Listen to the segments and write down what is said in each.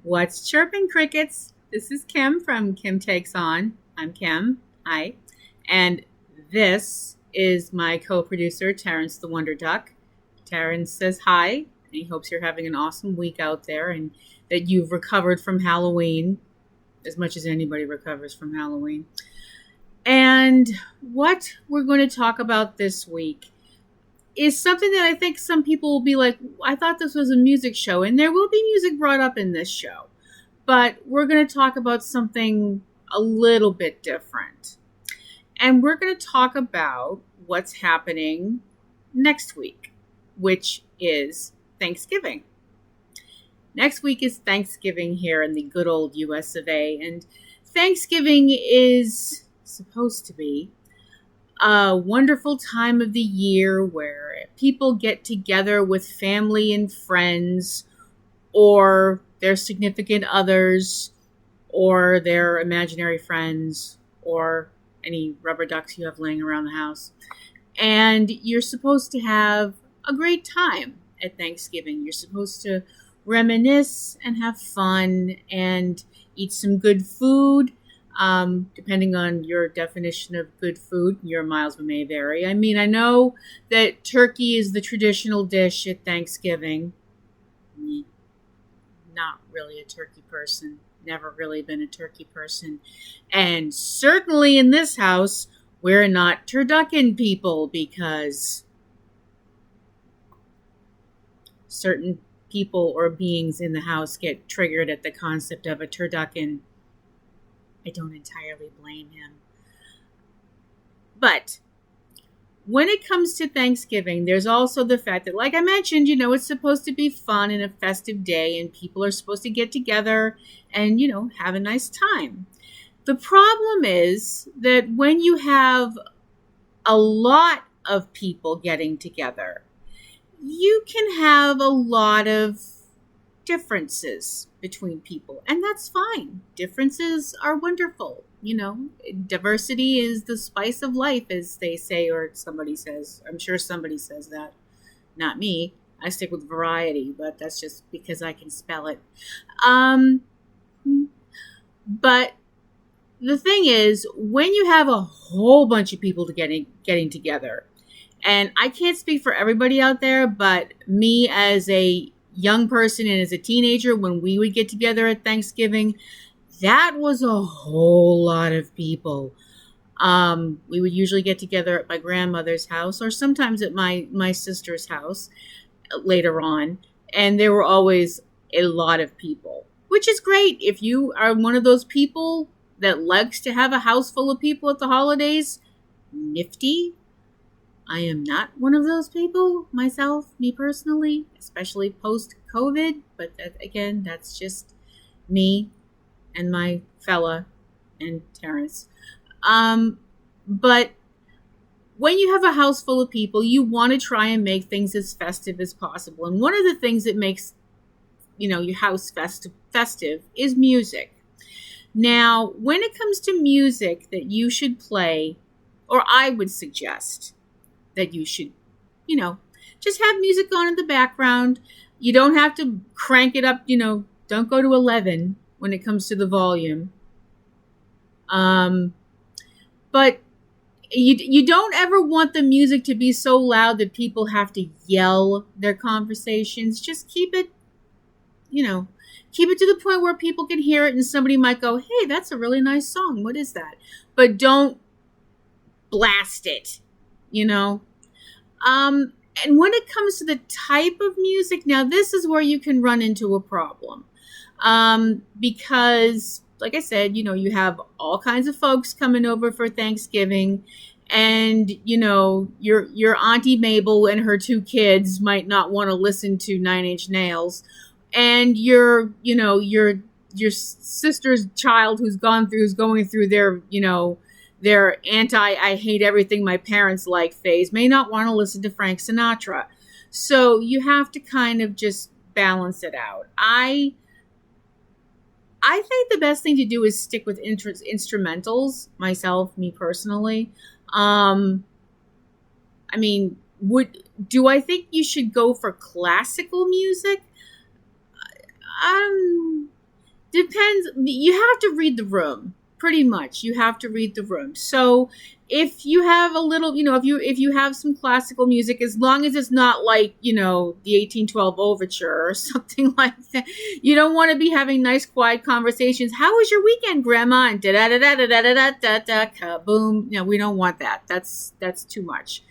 What's chirping, crickets? This is Kim from Kim Takes On. I'm Kim. Hi. And this is my co-producer, Terrence the Wonder Duck. Terrence says hi, and he hopes you're having an awesome week out there and that you've recovered from Halloween as much as anybody recovers from Halloween. And what we're going to talk about this week is something that I think some people will be like, I thought this was a music show, and there will be music brought up in this show. But we're going to talk about something a little bit different. And we're going to talk about what's happening next week, which is Thanksgiving. Next week is Thanksgiving here in the good old US of A. And Thanksgiving is supposed to be a wonderful time of the year where people get together with family and friends or their significant others or their imaginary friends or any rubber ducks you have laying around the house. And you're supposed to have a great time at Thanksgiving. You're supposed to reminisce and have fun and eat some good food. Depending on your definition of good food, your miles may vary. I mean, I know that turkey is the traditional dish at Thanksgiving. Not really a turkey person. Never really been a turkey person. And certainly in this house, we're not turducken people because certain people or beings in the house get triggered at the concept of a turducken. I don't entirely blame him. But when it comes to Thanksgiving, there's also the fact that, like I mentioned, it's supposed to be fun and a festive day, and people are supposed to get together and, have a nice time. The problem is that when you have a lot of people getting together, you can have a lot of differences between people, and that's fine. Differences are wonderful. Diversity is the spice of life, as they say, or somebody says. I'm sure somebody says that. Not me. I stick with variety, but that's just because I can spell it. But the thing is, when you have a whole bunch of people getting together, and I can't speak for everybody out there, but me as a young person and as a teenager, when we would get together at Thanksgiving, that was a whole lot of people. We would usually get together at my grandmother's house or sometimes at my sister's house later on. And there were always a lot of people, which is great. If you are one of those people that likes to have a house full of people at the holidays, nifty. I am not one of those people myself, me personally, especially post-COVID. But again, that's just me and my fella and Terrence. But when you have a house full of people, you want to try and make things as festive as possible. And one of the things that makes, your house festive is music. Now, when it comes to music that you should play, or I would suggest that you should, just have music on in the background. You don't have to crank it up, don't go to 11 when it comes to the volume. But you don't ever want the music to be so loud that people have to yell their conversations. Just keep it to the point where people can hear it and somebody might go, hey, that's a really nice song. What is that? But don't blast it, And when it comes to the type of music, now this is where you can run into a problem. Because, like I said, you have all kinds of folks coming over for Thanksgiving, and, your Auntie Mabel and her 2 kids might not want to listen to Nine Inch Nails, and your sister's child who's going through their I hate everything my parents like phase may not want to listen to Frank Sinatra. So you have to kind of just balance it out. I think the best thing to do is stick with instrumentals, me personally. Do I think you should go for classical music? Depends. You have to read the room. Pretty much, you have to read the room. So if you have a little, if you have some classical music, as long as it's not like, the 1812 overture or something like that, you don't want to be having nice quiet conversations. How was your weekend, Grandma? And da da da da da da da da da kaboom. We don't want that. That's too much.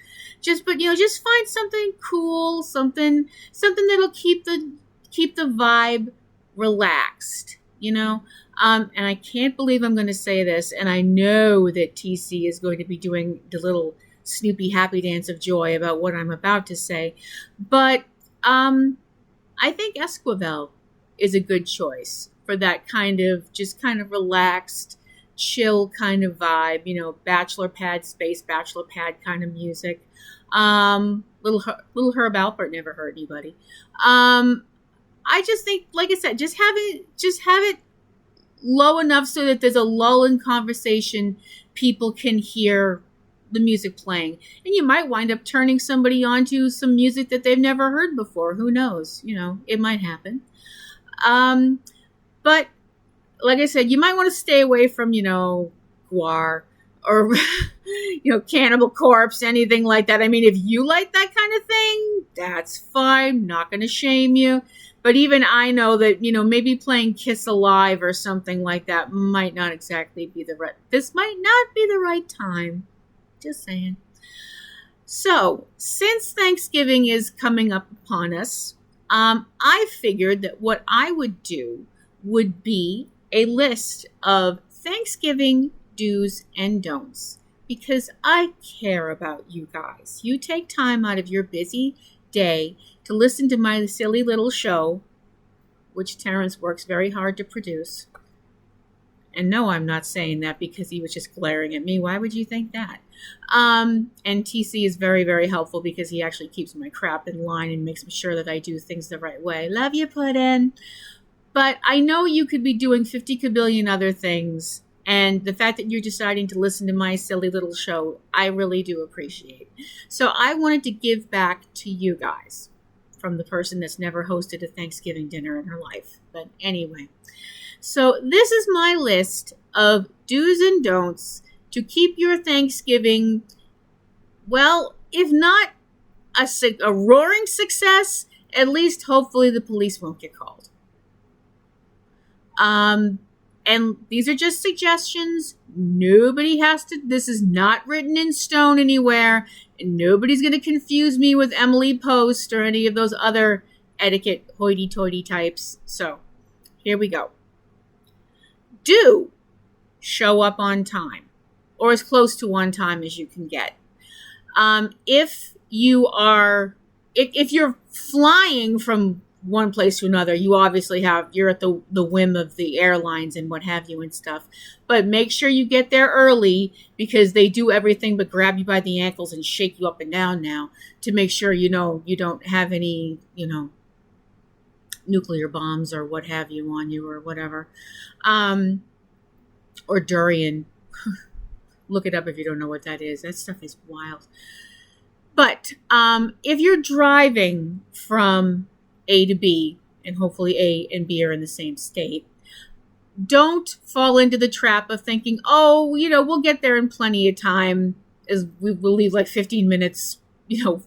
Just find something cool, something that'll keep the vibe relaxed. And I can't believe I'm going to say this, and I know that TC is going to be doing the little Snoopy happy dance of joy about what I'm about to say, but I think Esquivel is a good choice for that kind of relaxed, chill kind of vibe, bachelor pad space, bachelor pad kind of music. Little Herb Alpert never hurt anybody. I just think, like I said, just have it low enough so that there's a lull in conversation. People can hear the music playing, and you might wind up turning somebody onto some music that they've never heard before. Who knows? It might happen. But like I said, you might want to stay away from, Guar or, Cannibal Corpse, anything like that. I mean, if you like that kind of thing, that's fine. Not going to shame you. But even I know that, maybe playing Kiss Alive or something like that might not exactly be this might not be the right time. Just saying. So, since Thanksgiving is coming up upon us, I figured that what I would do would be a list of Thanksgiving do's and don'ts, because I care about you guys. You take time out of your busy day to listen to my silly little show, which Terrence works very hard to produce. And no, I'm not saying that because he was just glaring at me. Why would you think that? And TC is very, very helpful because he actually keeps my crap in line and makes sure that I do things the right way. Love you, Puddin'. But I know you could be doing 50 kabillion other things. And the fact that you're deciding to listen to my silly little show, I really do appreciate. So I wanted to give back to you guys from the person that's never hosted a Thanksgiving dinner in her life. But anyway, so this is my list of do's and don'ts to keep your Thanksgiving, well, if not a roaring success, at least hopefully the police won't get called. And these are just suggestions. Nobody has to, this is not written in stone anywhere. And nobody's going to confuse me with Emily Post or any of those other etiquette hoity-toity types. So, here we go. Do show up on time, or as close to on time as you can get. If you're flying from one place to another, you're at the whim of the airlines and what have you and stuff. But make sure you get there early, because they do everything but grab you by the ankles and shake you up and down now to make sure you don't have any, nuclear bombs or what have you on you or whatever. Or durian. Look it up if you don't know what that is. That stuff is wild. But if you're driving from A to B, and hopefully A and B are in the same state, don't fall into the trap of thinking, we'll get there in plenty of time, as we'll leave like 15 minutes,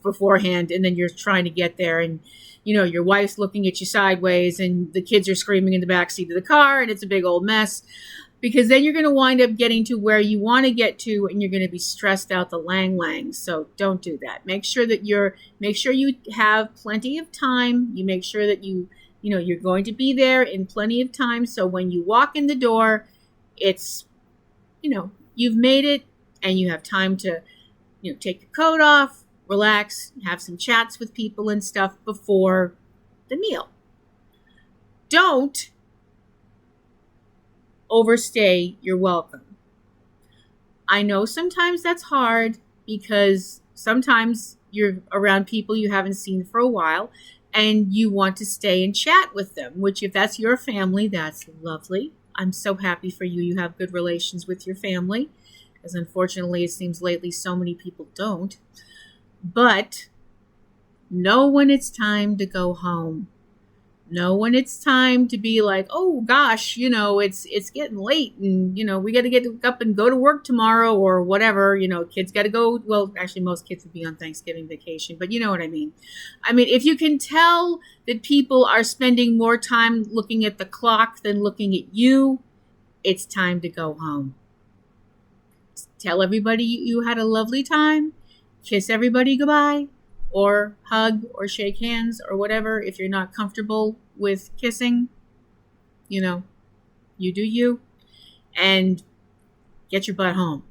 beforehand, and then you're trying to get there, and your wife's looking at you sideways, and the kids are screaming in the backseat of the car, and it's a big old mess. Because then you're going to wind up getting to where you want to get to, and you're going to be stressed out the lang. So don't do that. Make sure you have plenty of time. You make sure that you're going to be there in plenty of time. So when you walk in the door, it's, you've made it, and you have time to, take your coat off, relax, have some chats with people and stuff before the meal. Don't overstay your welcome. I know sometimes that's hard, because sometimes you're around people you haven't seen for a while and you want to stay and chat with them, which, if that's your family, that's lovely. I'm so happy for you. You have good relations with your family, because unfortunately it seems lately so many people don't. But know when it's time to go home. Know when it's time to be like, oh gosh, it's getting late, and we got to get up and go to work tomorrow or whatever. Kids got to go. Well, actually, most kids would be on Thanksgiving vacation, but you know what I mean. I mean, if you can tell that people are spending more time looking at the clock than looking at you, it's time to go home. Tell everybody you had a lovely time. Kiss everybody goodbye, or hug or shake hands or whatever. If you're not comfortable with kissing, you do you, and get your butt home.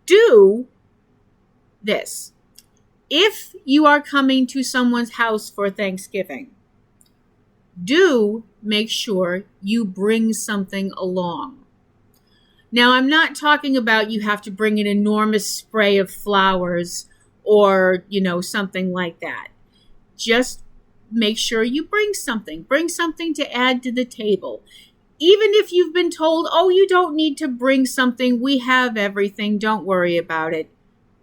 Do this. If you are coming to someone's house for Thanksgiving, do make sure you bring something along. Now, I'm not talking about you have to bring an enormous spray of flowers or, something like that. Just make sure you bring something. Bring something to add to the table. Even if you've been told, oh, you don't need to bring something, we have everything, don't worry about it.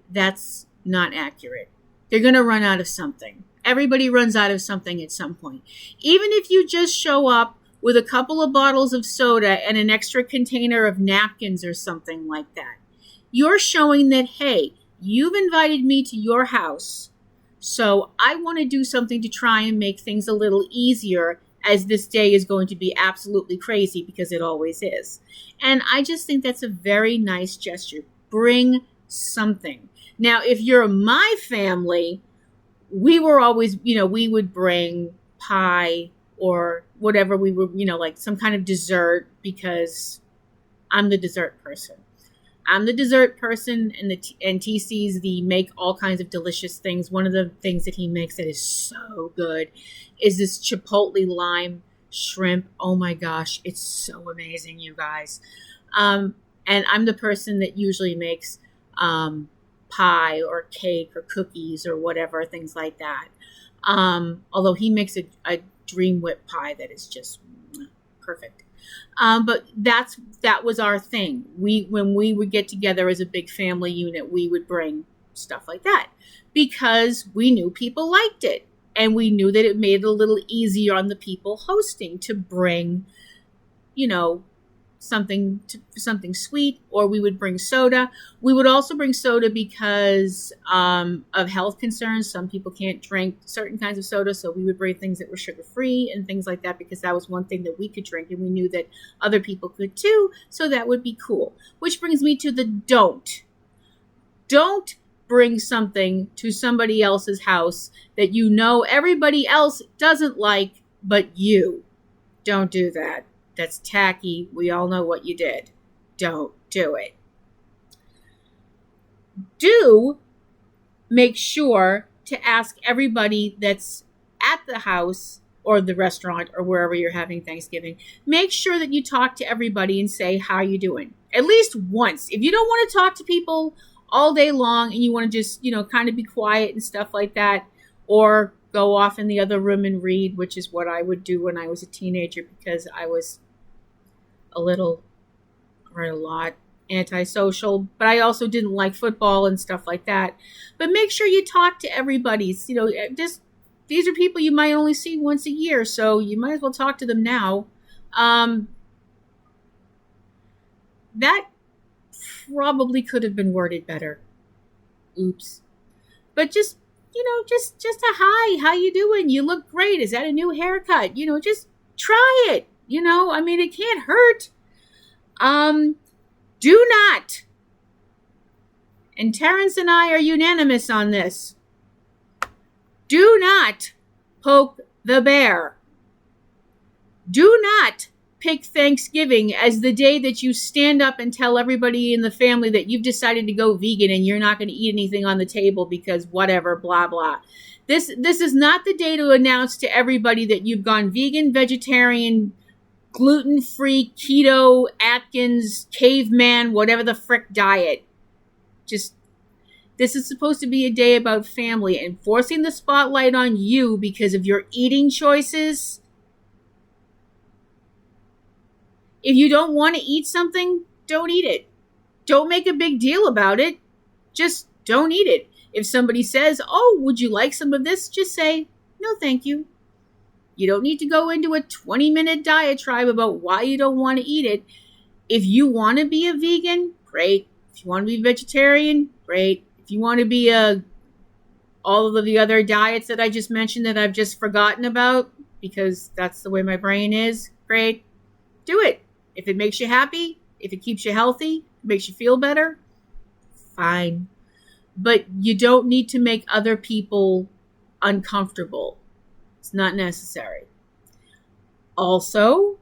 That's not accurate. They're going to run out of something. Everybody runs out of something at some point. Even if you just show up with a couple of bottles of soda and an extra container of napkins or something like that, you're showing that, hey, you've invited me to your house, so I want to do something to try and make things a little easier, as this day is going to be absolutely crazy, because it always is. And I just think that's a very nice gesture. Bring something. Now, if you're my family, we were always, we would bring pie or whatever we were, like some kind of dessert, because I'm the dessert person. And TC's the make all kinds of delicious things. One of the things that he makes that is so good is this chipotle lime shrimp. Oh my gosh, it's so amazing, you guys. And I'm the person that usually makes pie or cake or cookies or whatever, things like that. Although he makes a dream whip pie that is just perfect. But that was our thing. When we would get together as a big family unit, we would bring stuff like that because we knew people liked it, and we knew that it made it a little easier on the people hosting to bring, something sweet, or we would bring soda. We would also bring soda because of health concerns. Some people can't drink certain kinds of soda, so we would bring things that were sugar-free and things like that, because that was one thing that we could drink, and we knew that other people could too, so that would be cool. Which brings me to the don't. Don't bring something to somebody else's house that everybody else doesn't like, but you. Don't do that. That's tacky. We all know what you did. Don't do it. Do make sure to ask everybody that's at the house or the restaurant or wherever you're having Thanksgiving. Make sure that you talk to everybody and say, how are you doing? At least once. If you don't want to talk to people all day long and you want to just, kind of be quiet and stuff like that, or go off in the other room and read, which is what I would do when I was a teenager, because I was a lot antisocial, but I also didn't like football and stuff like that. But make sure you talk to everybody. These are people you might only see once a year, so you might as well talk to them now. That probably could have been worded better. Oops. But just a hi, how you doing? You look great. Is that a new haircut? Just try it. It can't hurt. Do not. And Terrence and I are unanimous on this. Do not poke the bear. Do not pick Thanksgiving as the day that you stand up and tell everybody in the family that you've decided to go vegan and you're not going to eat anything on the table because whatever, blah, blah. This is not the day to announce to everybody that you've gone vegan, vegetarian, gluten-free, keto, Atkins, caveman, whatever the frick diet. This is supposed to be a day about family, and forcing the spotlight on you because of your eating choices. If you don't want to eat something, don't eat it. Don't make a big deal about it. Just don't eat it. If somebody says, oh, would you like some of this? Just say, no, thank you. You don't need to go into a 20-minute diatribe about why you don't want to eat it. If you want to be a vegan, great. If you want to be vegetarian, great. If you want to be all of the other diets that I just mentioned that I've just forgotten about, because that's the way my brain is, great. Do it. If it makes you happy, if it keeps you healthy, makes you feel better, fine. But you don't need to make other people uncomfortable. It's not necessary. Also,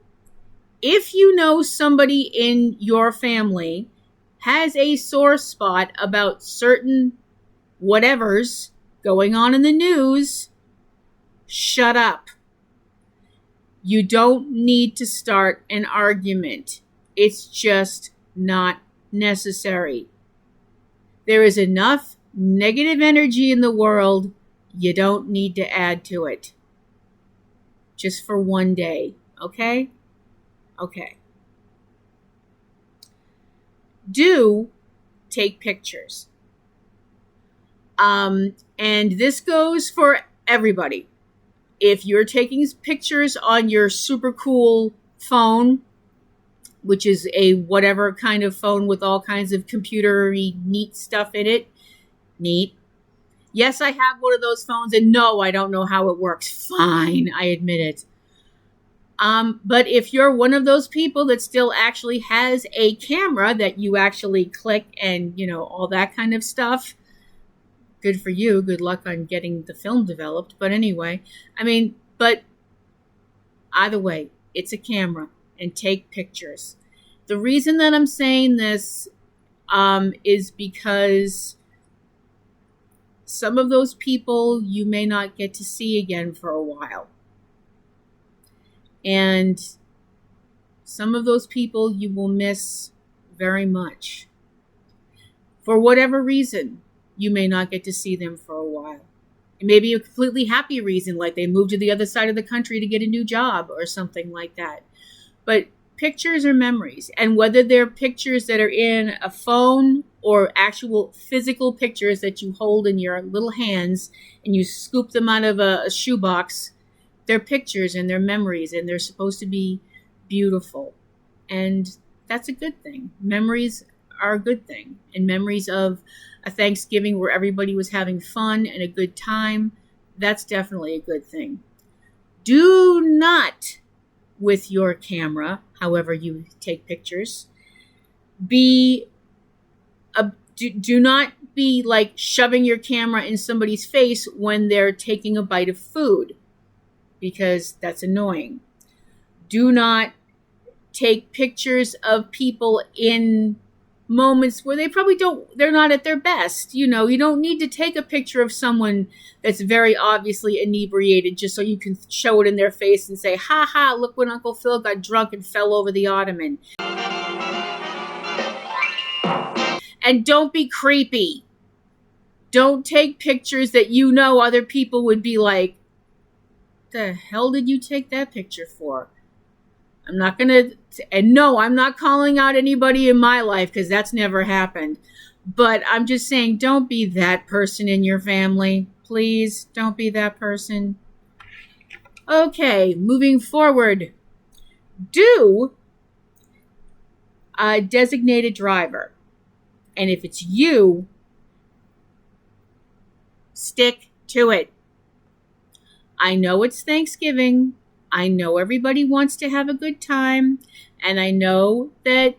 if you know somebody in your family has a sore spot about certain whatever's going on in the news, shut up. You don't need to start an argument. It's just not necessary. There is enough negative energy in the world. You don't need to add to it. Just for one day, okay? Okay. Do take pictures. And this goes for everybody. If you're taking pictures on your super cool phone, which is a whatever kind of phone with all kinds of computer-y neat stuff in it, neat. Yes, I have one of those phones, and no, I don't know how it works. Fine, I admit it. But if you're one of those people that still actually has a camera that you actually click and, all that kind of stuff, good for you. Good luck on getting the film developed. But anyway, but either way, it's a camera and take pictures. The reason that I'm saying this is because some of those people you may not get to see again for a while. And some of those people you will miss very much. For whatever reason, you may not get to see them for a while. It may be a completely happy reason, like they moved to the other side of the country to get a new job or something like that. But pictures are memories. And whether they're pictures that are in a phone or actual physical pictures that you hold in your little hands and you scoop them out of a shoebox, they're pictures and they're memories, and they're supposed to be beautiful. And that's a good thing. Memories are a good thing. And memories of a Thanksgiving where everybody was having fun and a good time, that's definitely a good thing. Do not, with your camera, however you take pictures, do not be like shoving your camera in somebody's face when they're taking a bite of food, because that's annoying. Do not take pictures of people in moments where they're not at their best. You don't need to take a picture of someone that's very obviously inebriated just so you can show it in their face and say, ha ha, look when Uncle Phil got drunk and fell over the ottoman. And don't be creepy. Don't take pictures that other people would be like, the hell did you take that picture for? I'm not calling out anybody in my life because that's never happened. But I'm just saying, don't be that person in your family. Please, don't be that person. Okay, moving forward. Do a designated driver. And if it's you, stick to it. I know it's Thanksgiving. I know everybody wants to have a good time. And I know that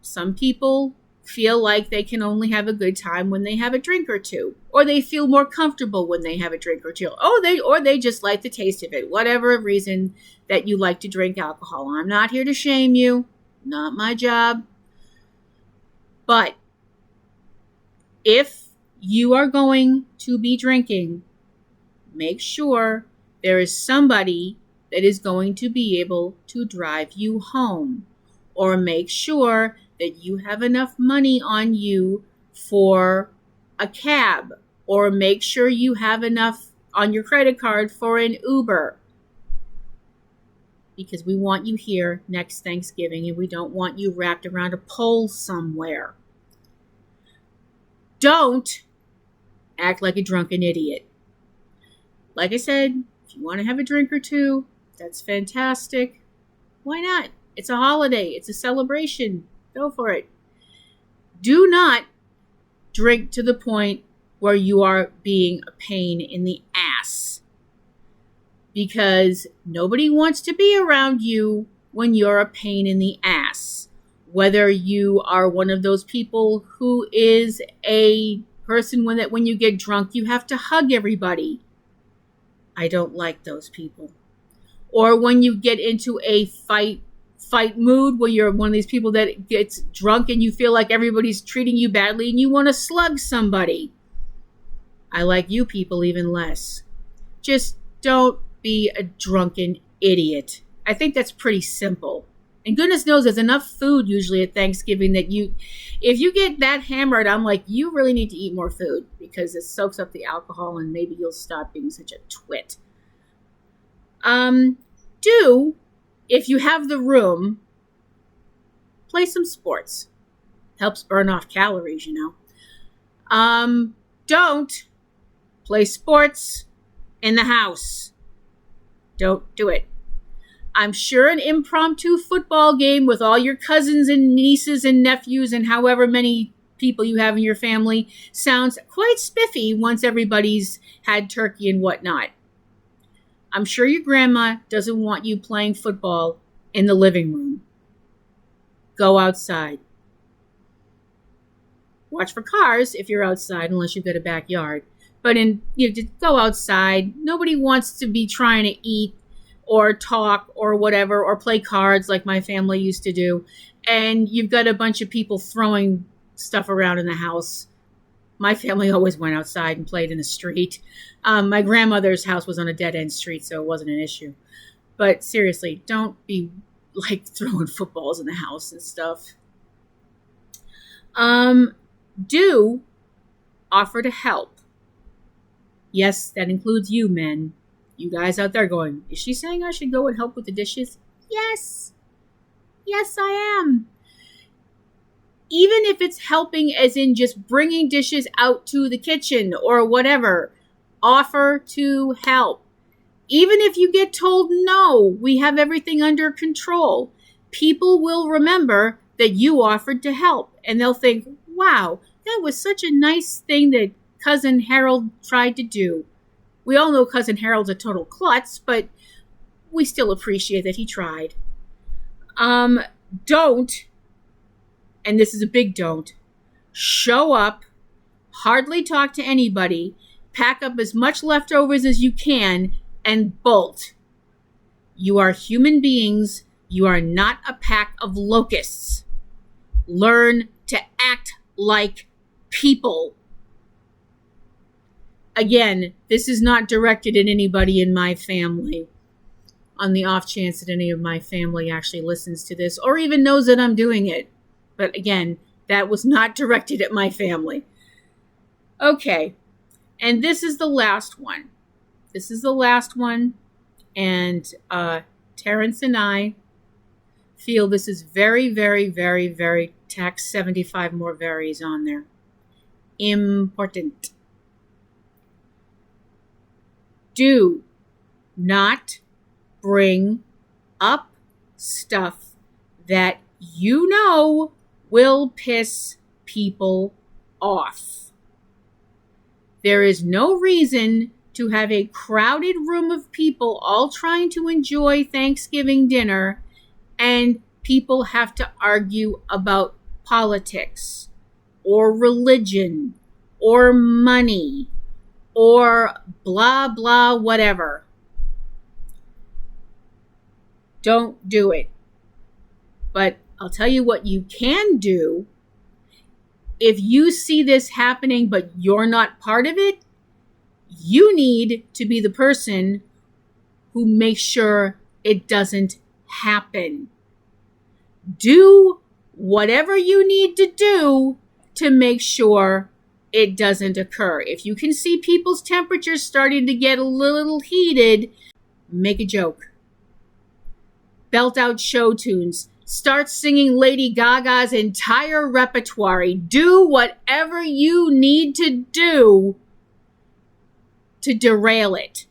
some people feel like they can only have a good time when they have a drink or two. Or they feel more comfortable when they have a drink or two. Or they just like the taste of it. Whatever reason that you like to drink alcohol. I'm not here to shame you. Not my job. But if you are going to be drinking, make sure there is somebody that is going to be able to drive you home. Or make sure that you have enough money on you for a cab. Or make sure you have enough on your credit card for an Uber. Because we want you here next Thanksgiving and we don't want you wrapped around a pole somewhere. Don't act like a drunken idiot. Like I said, if If you want to have a drink or two, that's fantastic. Why not? It's a holiday. It's a celebration. Go for it. Do not drink to the point where you are being a pain in the ass. Because nobody wants to be around you when you're a pain in the ass. Whether you are one of those people who is a person when you get drunk, you have to hug everybody. I don't like those people. Or when you get into a fight mood where you're one of these people that gets drunk and you feel like everybody's treating you badly and you want to slug somebody. I like you people even less. Just don't be a drunken idiot. I think that's pretty simple. And goodness knows there's enough food usually at Thanksgiving that if you get that hammered, I'm like, you really need to eat more food because it soaks up the alcohol and maybe you'll stop being such a twit. If you have the room, play some sports. Helps burn off calories, Don't play sports in the house. Don't do it. I'm sure an impromptu football game with all your cousins and nieces and nephews and however many people you have in your family sounds quite spiffy once everybody's had turkey and whatnot. I'm sure your grandma doesn't want you playing football in the living room. Go outside. Watch for cars if you're outside, unless you've got a backyard. But just go outside. Nobody wants to be trying to eat or talk or whatever, or play cards like my family used to do. And you've got a bunch of people throwing stuff around in the house. My family always went outside and played in the street. My grandmother's house was on a dead-end street, so it wasn't an issue. But seriously, don't be like throwing footballs in the house and stuff. Do offer to help. Yes, that includes you, men. You guys out there going, is she saying I should go and help with the dishes? Yes. Yes, I am. Even if it's helping as in just bringing dishes out to the kitchen or whatever, offer to help. Even if you get told no, we have everything under control. People will remember that you offered to help and they'll think, wow, that was such a nice thing that Cousin Harold tried to do. We all know Cousin Harold's a total klutz, but we still appreciate that he tried. Don't, and this is a big don't, show up, hardly talk to anybody, pack up as much leftovers as you can, and bolt. You are human beings. You are not a pack of locusts. Learn to act like people. Again, this is not directed at anybody in my family, on the off chance that any of my family actually listens to this or even knows that I'm doing it. But again, that was not directed at my family. Okay, and this is the last one. This is the last one, and Terrence and I feel this is very, very, very, very tax 75 more varies on there. Important. Do not bring up stuff that you know will piss people off. There is no reason to have a crowded room of people all trying to enjoy Thanksgiving dinner and people have to argue about politics or religion or money or blah, blah, whatever. Don't do it. But I'll tell you what you can do. If you see this happening, but you're not part of it, you need to be the person who makes sure it doesn't happen. Do whatever you need to do to make sure it doesn't occur. If you can see people's temperatures starting to get a little heated, make a joke. Belt out show tunes. Start singing Lady Gaga's entire repertoire. Do whatever you need to do to derail it.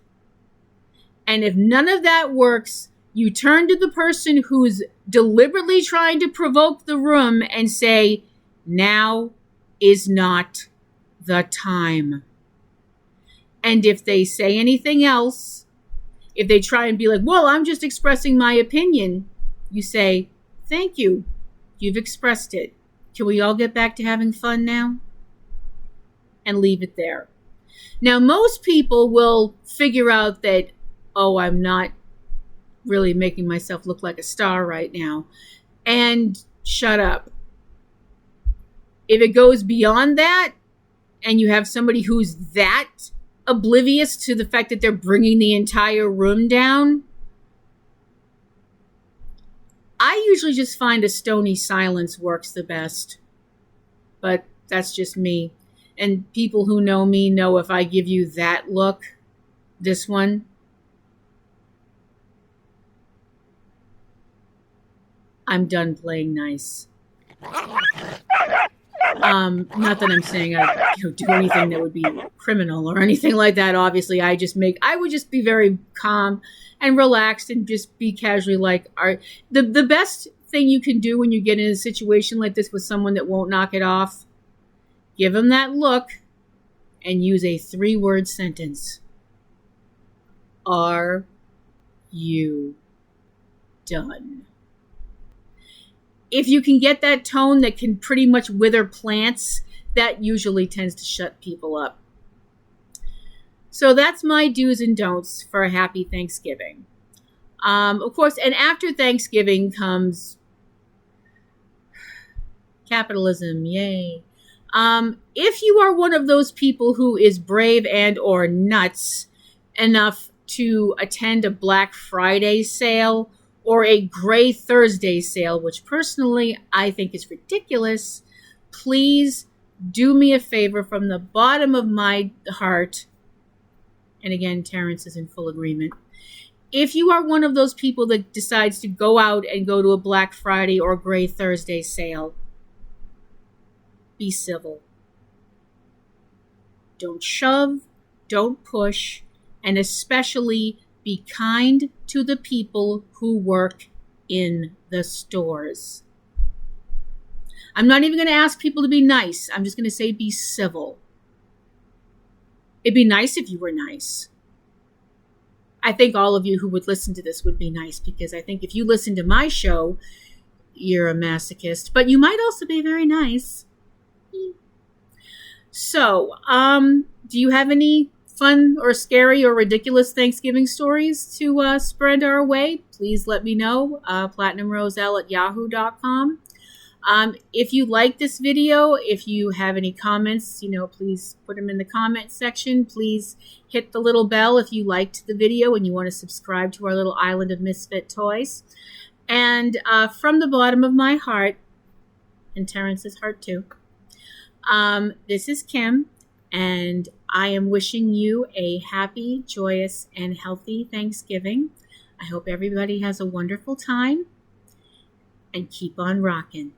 And if none of that works, you turn to the person who's deliberately trying to provoke the room and say, now is not the time. And if they say anything else, if they try and be like, well, I'm just expressing my opinion, you say, thank you. You've expressed it. Can we all get back to having fun now? And leave it there. Now, most people will figure out that, oh, I'm not really making myself look like a star right now, and shut up. If it goes beyond that, and you have somebody who's that oblivious to the fact that they're bringing the entire room down, I usually just find a stony silence works the best. But that's just me. And people who know me know if I give you that look, this one, I'm done playing nice. Not that I'm saying I do anything that would be criminal or anything like that. Obviously, I would just be very calm and relaxed and just be casually like, the best thing you can do when you get in a situation like this with someone that won't knock it off, give them that look and use a 3-word sentence. Are you done? If you can get that tone that can pretty much wither plants, that usually tends to shut people up. So that's my do's and don'ts for a happy Thanksgiving. Of course, and after Thanksgiving comes capitalism, yay. If you are one of those people who is brave and or nuts enough to attend a Black Friday sale or a Gray Thursday sale, which personally I think is ridiculous, please do me a favor from the bottom of my heart. And again, Terrence is in full agreement. If you are one of those people that decides to go out and go to a Black Friday or Gray Thursday sale, be civil. Don't shove, don't push, and especially be kind to the people who work in the stores. I'm not even going to ask people to be nice. I'm just going to say be civil. It'd be nice if you were nice. I think all of you who would listen to this would be nice, because I think if you listen to my show, you're a masochist, but you might also be very nice. So, do you have any fun or scary or ridiculous Thanksgiving stories to spread our way? Please let me know. platinumroselle@yahoo.com. If you like this video, if you have any comments, please put them in the comment section. Please hit the little bell if you liked the video and you want to subscribe to our little island of misfit toys. And from the bottom of my heart, and Terrence's heart too, this is Kim, and I am wishing you a happy, joyous, and healthy Thanksgiving. I hope everybody has a wonderful time, and keep on rocking.